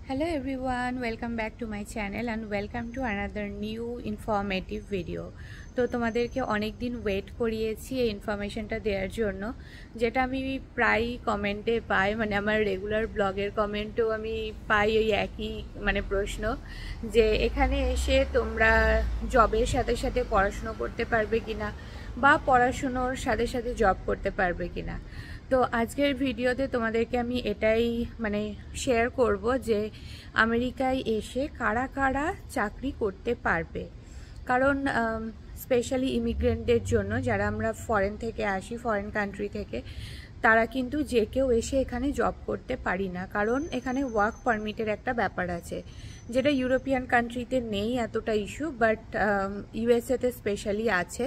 Hello everyone, welcome back to my channel and welcome to another new informative video. তো তোমাদেরকে অনেক দিন wait করিয়েছি এই ইনফরমেশনটা দেওয়ার জন্য, যেটা আমি প্রায় কমেন্টে পাই, মানে আমার রেগুলার ব্লগের কমেন্টেও আমি পাই ওই একই প্রশ্ন, যে এখানে এসে তোমরা জবের সাথে সাথে পড়াশুনো করতে পারবে কিনা বা পড়াশুনোর সাথে সাথে জব করতে পারবে কিনা। তো আজকের ভিডিওতে তোমাদেরকে আমি এটাই শেয়ার করব যে আমেরিকায় এসে কারা কারা চাকরি করতে পারবে। কারণ স্পেশালি ইমিগ্রেন্টদের জন্য, যারা আমরা ফরেন থেকে আসি, ফরেন কান্ট্রি থেকে, তারা কিন্তু যে কেউ এসে এখানে জব করতে পারি না, কারণ এখানে ওয়ার্ক পারমিটের একটা ব্যাপার আছে, যেটা ইউরোপিয়ান কান্ট্রিতে নেই এতটা ইস্যু, বাট ইউএসএতে স্পেশালি আছে।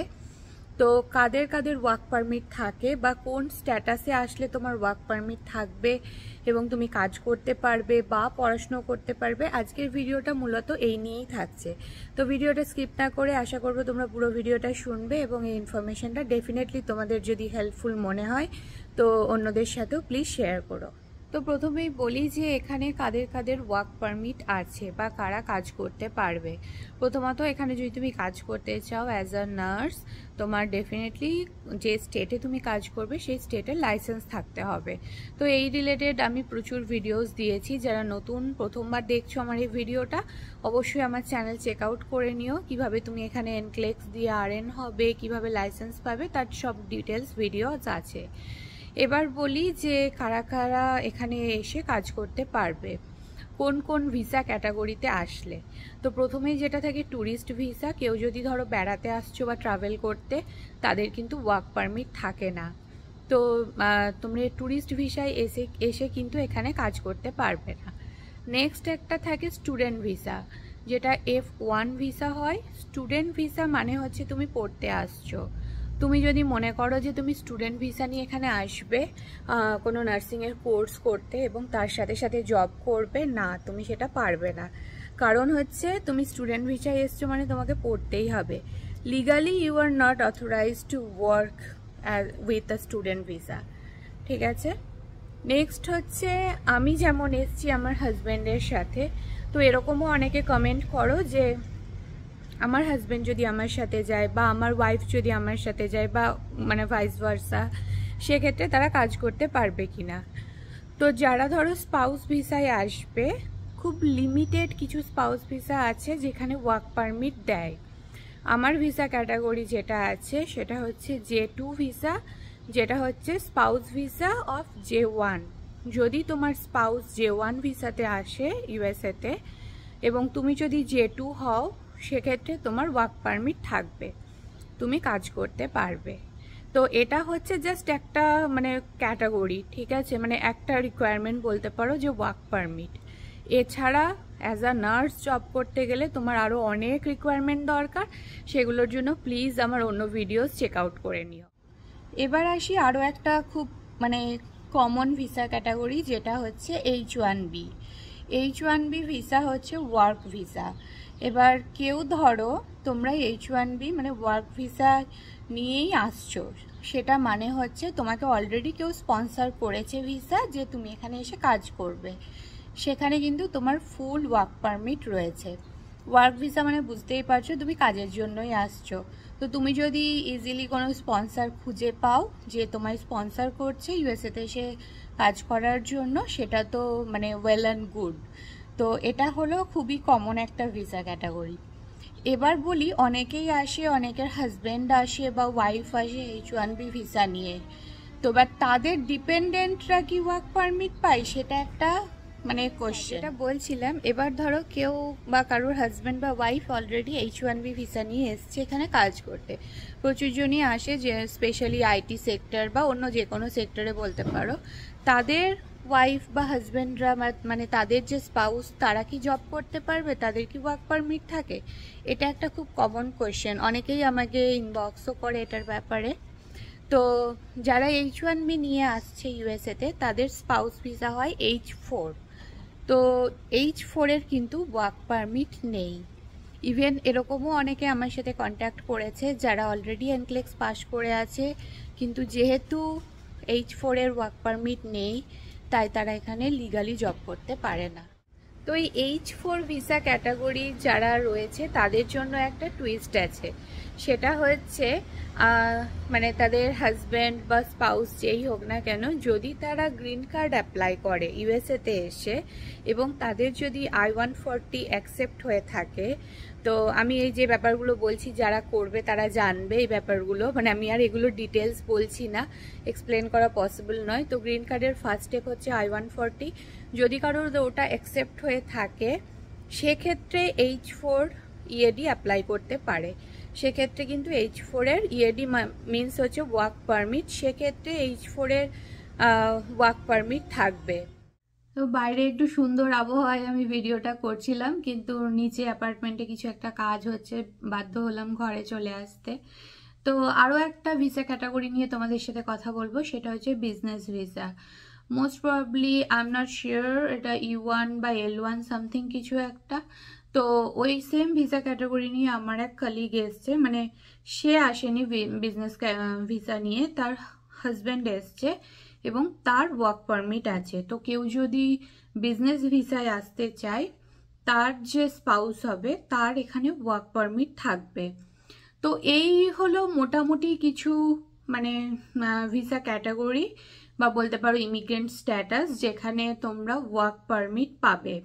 তো কাদের কাদের ওয়ার্ক পারমিট থাকে বা কোন স্ট্যাটাসে আসলে তোমার ওয়ার্ক পারমিট থাকবে এবং তুমি কাজ করতে পারবে বা পড়াশুনো করতে পারবে, আজকের ভিডিওটা মূলত এই নিয়েই থাকছে। তো ভিডিওটা স্কিপ না করে আশা করবো তোমরা পুরো ভিডিওটা শুনবে এবং এই ইনফরমেশনটা ডেফিনেটলি তোমাদের যদি হেল্পফুল মনে হয় তো অন্যদের সাথেও প্লিজ শেয়ার করো। তো প্রথমেই বলি যে এখানে কাদের কাদের ওয়ার্ক পারমিট আছে বা কারা কাজ করতে পারবে। প্রথমত এখানে যদি তুমি কাজ করতে চাও অ্যাজ আ নার্স, তোমার ডেফিনেটলি যে স্টেটে তুমি কাজ করবে সেই স্টেটের লাইসেন্স থাকতে হবে। তো এই রিলেটেড আমি প্রচুর ভিডিওস দিয়েছি, যারা নতুন প্রথমবার দেখছো আমার এই ভিডিওটা, অবশ্যই আমার চ্যানেল চেক আউট করে নিও, কিভাবে তুমি এখানে এনক্লেক্স দিয়ে আরএন হবে, কিভাবে লাইসেন্স পাবে, তার সব ডিটেলস ভিডিওস আছে। এবার বলি যে কারা কারা এখানে এসে কাজ করতে পারবে, কোন কোন ভিসা ক্যাটাগরিতে আসলে। তো প্রথমেই যেটা থাকে ট্যুরিস্ট ভিসা, কেউ যদি ধরো বেড়াতে আসছো বা ট্রাভেল করতে, তাদের কিন্তু ওয়ার্ক পারমিট থাকে না। তো তোমরা ট্যুরিস্ট ভিসায় এসে কিন্তু এখানে কাজ করতে পারবে না। নেক্সট একটা থাকে স্টুডেন্ট ভিসা, যেটা F1 ভিসা হয়। স্টুডেন্ট ভিসা মানে হচ্ছে তুমি পড়তে আসছো। তুমি যদি মনে করো যে তুমি স্টুডেন্ট ভিসা নিয়ে এখানে আসবে কোনো নার্সিংয়ের কোর্স করতে এবং তার সাথে সাথে জব করবে, না, তুমি সেটা পারবে না। কারণ হচ্ছে তুমি স্টুডেন্ট ভিসায় এসছো মানে তোমাকে পড়তেই হবে। Legally you are not authorized to work with a student visa, ঠিক আছে। নেক্সট হচ্ছে আমি যেমন এসছি আমার হাজব্যান্ডের সাথে, তো এরকমও অনেকে কমেন্ট করো যে আমার হাজব্যান্ড যদি আমার সাথে যায় বা আমার ওয়াইফ যদি আমার সাথে যায় বা ভাইস ভার্সা, সেক্ষেত্রে তারা কাজ করতে পারবে কিনা। তো যারা ধরো স্পাউস ভিসায় আসবে, খুব লিমিটেড কিছু স্পাউস ভিসা আছে যেখানে ওয়ার্ক পারমিট দেয়। আমার ভিসা ক্যাটাগরি যেটা আছে সেটা হচ্ছে J2 ভিসা, যেটা হচ্ছে স্পাউস ভিসা অফ J1। যদি তোমার স্পাউস J1 ভিসাতে আসে ইউএসএতে এবং তুমি যদি J2 হও, সেক্ষেত্রে তোমার ওয়ার্ক পারমিট থাকবে, তুমি কাজ করতে পারবে। তো এটা হচ্ছে জাস্ট একটা ক্যাটাগরি, ঠিক আছে, একটা রিকোয়ারমেন্ট বলতে পারো যে ওয়ার্ক পারমিট। এছাড়া অ্যাজ আ নার্স জব করতে গেলে তোমার আরও অনেক রিকোয়ারমেন্ট দরকার, সেগুলোর জন্য প্লিজ আমার অন্য ভিডিওস চেক আউট করে নিও। এবার আসি আরও একটা খুব কমন ভিসা ক্যাটাগরি, যেটা হচ্ছে H1B। H1B ভিসা হচ্ছে ওয়ার্ক ভিসা। এবার কেউ ধরো তোমরা H1B ওয়ার্ক ভিসা নিয়েই আসছো, সেটা মানে হচ্ছে তোমাকে অলরেডি কেউ স্পন্সর করেছে ভিসা, যে তুমি এখানে এসে কাজ করবে, সেখানে কিন্তু তোমার ফুল ওয়ার্ক পারমিট রয়েছে। ওয়ার্ক ভিসা বুঝতেই পারছো তুমি কাজের জন্যই আসছো। তো তুমি যদি ইজিলি কোনো স্পন্সর খুঁজে পাও যে তোমায় স্পন্সর করছে ইউএসএতে এসে কাজ করার জন্য, সেটা তো ওয়েল অ্যান্ড গুড। তো এটা হলো খুবই কমন একটা ভিসা ক্যাটাগরি। এবার বলি অনেকেই আসে, অনেকের হাজব্যান্ড আসে বা ওয়াইফ আসে H1B ভিসা নিয়ে, তো বাট তাদের ডিপেন্ডেন্টরা কি ওয়ার্ক পারমিট পায়, সেটা একটা কোশ্চেন। এটা বলছিলাম, এবার ধরো কেউ বা কারোর হাজব্যান্ড বা ওয়াইফ অলরেডি H1B ভিসা নিয়ে এসছে এখানে কাজ করতে। প্রচুর জনই আসে, যে স্পেশালি আইটি সেক্টর বা অন্য যে কোনো সেক্টরে বলতে পারো। তাদের ওয়াইফ বা হাজব্যান্ডরা তাদের যে স্পাউস, তারা কি জব করতে পারবে, তাদের কি ওয়ার্ক পারমিট থাকে? এটা একটা খুব কমন কোয়েশ্চেন, অনেকেই আমাকে ইনবক্সও করে এটার ব্যাপারে। তো যারা H1B নিয়ে আসছে ইউএসএতে, তাদের স্পাউস ভিসা হয় H4। তো H4 এর কিন্তু ওয়ার্ক পারমিট নেই। ইভেন এরকমও অনেকে আমার সাথে কন্ট্যাক্ট করেছে যারা অলরেডি এনক্লেক্স পাস করে আছে, কিন্তু যেহেতু H4 এর ওয়ার্ক পারমিট নেই, তাই তারা এখানে লিগালি জব করতে পারে না। তো এই H4 ভিসা ক্যাটাগরি যারা রয়েছে তাদের জন্য একটা টুইস্ট আছে, সেটা হচ্ছে মানে তাদের হাজব্যান্ড বা স্পাউস যেই হোক না কেন, যদি তারা গ্রিন কার্ড অ্যাপ্লাই করে ইউএসএতে এসে এবং তাদের যদি I-140 অ্যাকসেপ্ট হয়ে থাকে, তো আমি এই যে ব্যাপারগুলো বলছি যারা করবে তারা জানবে এই ব্যাপারগুলো, মানে আমি আর এগুলো ডিটেলস বলছি না, এক্সপ্লেন করা পসিবল নয়। তো গ্রিন কার্ডের ফার্স্ট স্টেপ হচ্ছে I-140, যদি কারোর ওটা অ্যাকসেপ্ট হয়ে থাকে সেক্ষেত্রে H4 EAD অ্যাপ্লাই করতে পারে। সেক্ষেত্রে কিন্তু H4 এর EAD মিনস হচ্ছে ওয়ার্ক পারমিট, সেক্ষেত্রে H4 এর ওয়ার্ক পারমিট থাকবে। তো বাইরে একটু সুন্দর আবহাওয়ায় আমি ভিডিওটা করছিলাম, কিন্তু নিচে অ্যাপার্টমেন্টে কিছু একটা কাজ হচ্ছে, বাধ্য হলাম ঘরে চলে আসতে। তো আরও একটা ভিসা ক্যাটাগরি নিয়ে তোমাদের সাথে কথা বলবো, সেটা হচ্ছে business visa. Most probably I am not sure এটা E1 বা L1 সামথিং কিছু একটা। তো ওই সেম ভিসা ক্যাটাগরি নিয়ে আমার এক কলিগ এসছে, মানে সে আসেনি বিজনেস ভিসা নিয়ে, তার হাজব্যান্ড এসছে এবং তার ওয়ার্ক পারমিট আছে। তো কেউ যদি বিজনেস ভিসায় আসতে চায়, তার যে স্পাউস হবে তার এখানে ওয়ার্ক পারমিট থাকবে। তো এই হলো মোটামুটি কিছু মানে ভিসা ক্যাটাগরি বা বলতে পারো ইমিগ্রেন্ট স্ট্যাটাস, যেখানে তোমরা ওয়ার্ক পারমিট পাবে,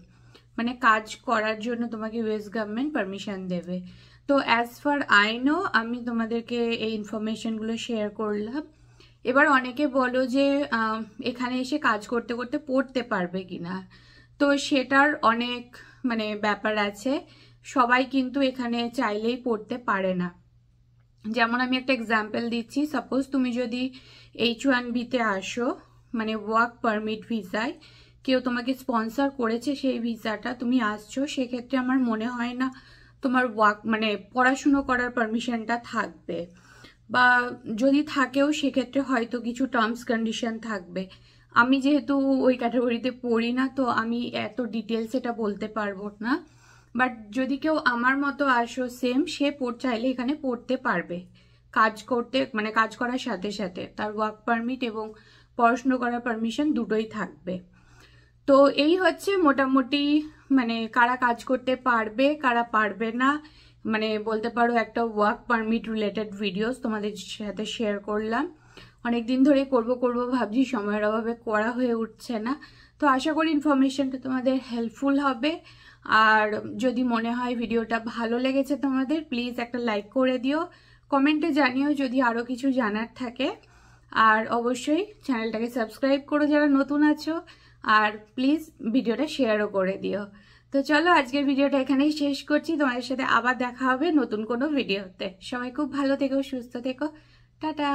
মানে কাজ করার জন্য তোমাকে ইউএস গভর্নমেন্ট পারমিশন দেবে। তো অ্যাজ ফার আই নো আমি তোমাদেরকে এই ইনফরমেশনগুলো শেয়ার করলাম। এবার অনেকে বলো যে এখানে এসে কাজ করতে করতে পড়তে পারবে কিনা, তো সেটার অনেক মানে ব্যাপার আছে, সবাই কিন্তু এখানে চাইলেই পড়তে পারে না। যেমন আমি একটা এক্সাম্পল দিচ্ছি, সাপোজ তুমি যদি H1B-তে আসো, মানে ওয়ার্ক পারমিট ভিসায়, কেউ তোমাকে স্পন্সর করেছে সেই ভিসাটা, তুমি আসছো, সেক্ষেত্রে আমার মনে হয় না তোমার মানে পড়াশুনো করার পারমিশনটা থাকবে, বা যদি থাকেও সেক্ষেত্রে হয়তো কিছু টার্মস কন্ডিশন থাকবে। আমি যেহেতু ওই ক্যাটাগরিতে পড়ি না, তো আমি এত ডিটেলস এটা বলতে পারবো না। বাট যদি কেউ আমার মতো আসো সেম, সে চাইলে এখানে পড়তে পারবে, কাজ করতে মানে কাজ করার সাথে সাথে তার ওয়ার্ক পারমিট এবং পড়াশুনো করার পারমিশন দুটোই থাকবে। তো এই হচ্ছে মোটামুটি মানে কারা কাজ করতে পারবে কারা পারবে না, মানে বলতে পারো একটা ওয়ার্ক পারমিট রিলেটেড ভিডিওস তোমাদের সাথে শেয়ার করলাম। অনেকদিন ধরে করব ভাবছি, সময়ের অভাবে করা হয়ে উঠছে না। তো আশা করি ইনফরমেশনটা তোমাদের হেল্পফুল হবে। আর যদি মনে হয় ভিডিওটা ভালো লেগেছে তোমাদের, প্লিজ একটা লাইক করে দিও, কমেন্টে জানিও যদি আরও কিছু জানার থাকে, আর অবশ্যই চ্যানেলটাকে সাবস্ক্রাইব করো যারা নতুন আছো, আর প্লিজ ভিডিওটা শেয়ারও করে দিও। তো চলো আজকের ভিডিওটা এখানেই শেষ করছি, তোমাদের সাথে আবার দেখা হবে নতুন কোনো ভিডিওতে। সবাই খুব ভালো থেকো, সুস্থ থেকো, টাটা।